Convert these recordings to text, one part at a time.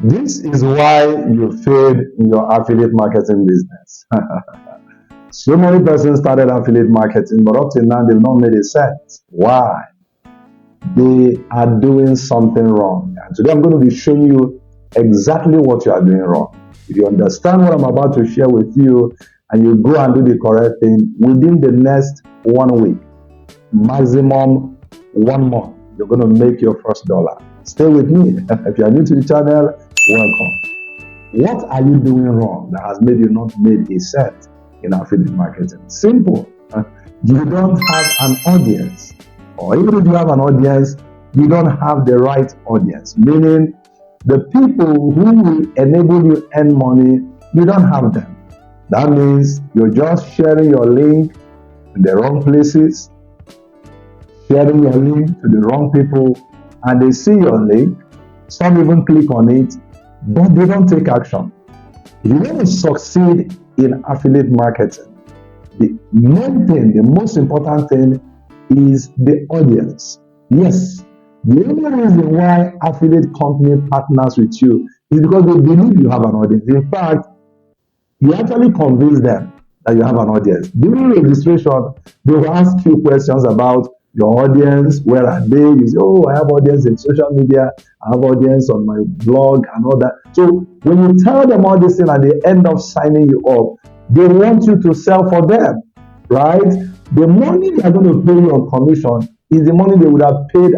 This is why you failed in your affiliate marketing business. So many persons started affiliate marketing, but up till now they've not made a cent. Why? They are doing something wrong. And today I'm going to be showing you exactly what you are doing wrong. If you understand what I'm about to share with you and you go and do the correct thing, within the next 1 week, maximum 1 month, you're going to make your first dollar. Stay with me. If you are new to the channel, welcome. What are you doing wrong that has made you not made a cent in affiliate marketing? Simple. You don't have an audience. Or even if you have an audience, you don't have the right audience. Meaning, the people who will enable you earn money, you don't have them. That means you're just sharing your link in the wrong places, sharing your link to the wrong people, and they see your link, some even click on it, but they don't take action. If you want to succeed in affiliate marketing, the main thing, the most important thing is the audience. Yes, the only reason why affiliate company partners with you is because they believe you have an audience. In fact, you actually convince them that you have an audience. During registration, they will ask you questions about your audience, where are they? You say, oh, I have audience in social media, I have audience on my blog and all that. So when you tell them all this thing and they end up signing you up, they want you to sell for them, right? The money they are going to pay you on commission is the money they would have paid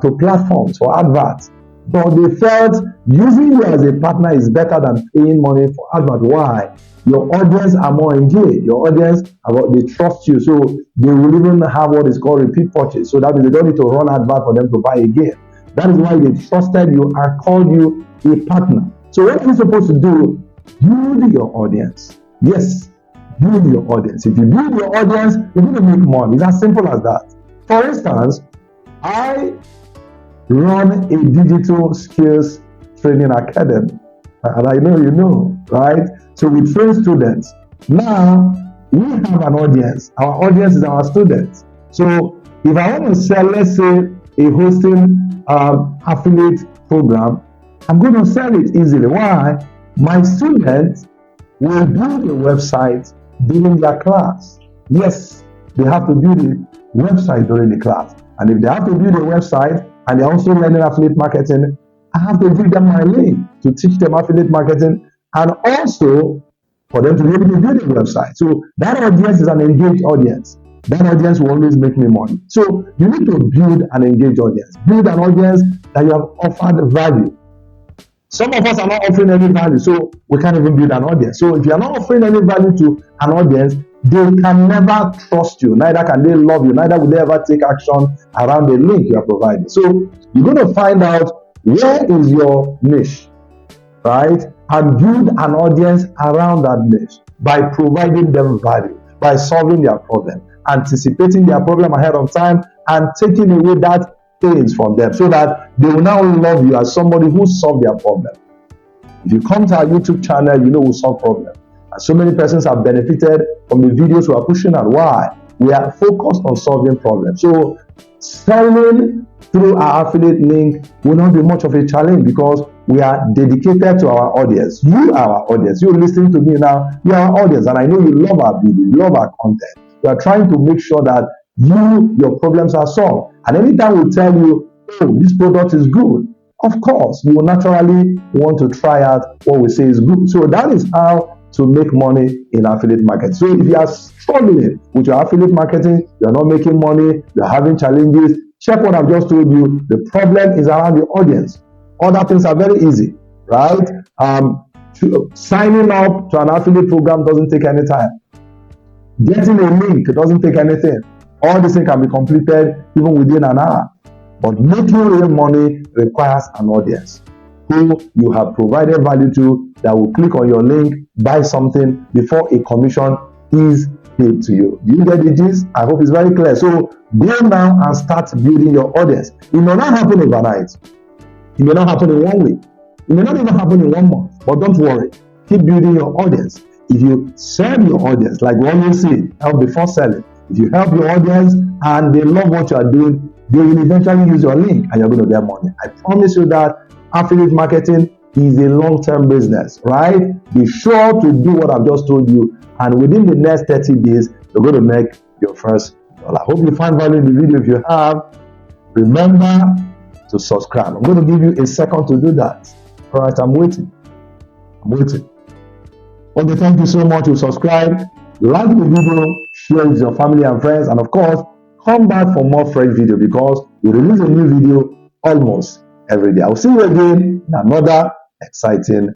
to platforms for adverts. But they felt using you as a partner is better than paying money for advert. Why? Your audience are more engaged. Your audience, they trust you. So they will even have what is called repeat purchase. So that means they don't need to run advert for them to buy again. That is why they trusted you and called you a partner. So what are you supposed to do? Build your audience. Yes, build your audience. If you build your audience, you're going to make money. It's as simple as that. For instance, I run a digital skills training academy, and I know you know, right? So we train students. Now we have an audience. Our audience is our students. So if I want to sell, let's say, a hosting affiliate program, I'm going to sell it easily. Why? My students will build a website during their class. Yes, they have to build a website during the class. And if they have to build a website and they're also learning affiliate marketing, I have to give them my link to teach them affiliate marketing and also for them to be able to build a website. So that audience is an engaged audience. That audience will always make me money. So you need to build an engaged audience. Build an audience that you have offered value. Some of us are not offering any value, so we can't even build an audience. So if you are not offering any value to an audience, they can never trust you, neither can they love you, neither will they ever take action around the link you are providing. So you're going to find out where is your niche, right? And build an audience around that niche by providing them value, by solving their problem, anticipating their problem ahead of time, and taking away that things from them so that they will now love you as somebody who solved their problem. If you come to our YouTube channel, you know we solve problems. And so many persons have benefited from the videos we are pushing out. Why? We are focused on solving problems. So selling through our affiliate link will not be much of a challenge because we are dedicated to our audience. You are our audience. You're listening to me now. You are our audience. And I know you love our video, you love our content. We are trying to make sure that your problems are solved. And anytime we tell you, oh, this product is good, of course, you will naturally want to try out what we say is good. So that is how to make money in affiliate marketing. So if you are struggling with your affiliate marketing, you are not making money, you are having challenges, check what I've just told you. The problem is around the audience. Other things are very easy, right? Signing up to an affiliate program doesn't take any time. Getting a link doesn't take anything. All this thing can be completed even within an hour. But making real money requires an audience who you have provided value to that will click on your link, buy something before a commission is paid to you. Do you get the gist? I hope it's very clear. So go now and start building your audience. It may not happen overnight. It may not happen in 1 week. It may not even happen in 1 month. But don't worry. Keep building your audience. If you serve your audience, like what you see, help before selling. If you help your audience and they love what you are doing, they will eventually use your link and you're going to get money. I promise you that affiliate marketing is a long-term business, right? Be sure to do what I've just told you, and within the next 30 days, you're going to make your first dollar. I hope you find value in the video. If you have, remember to subscribe. I'm going to give you a second to do that. All right, I'm waiting. Okay, thank you so much. You subscribe, like the video, share with your family and friends, and of course, come back for more fresh video because we release a new video almost every day. I'll see you again in another exciting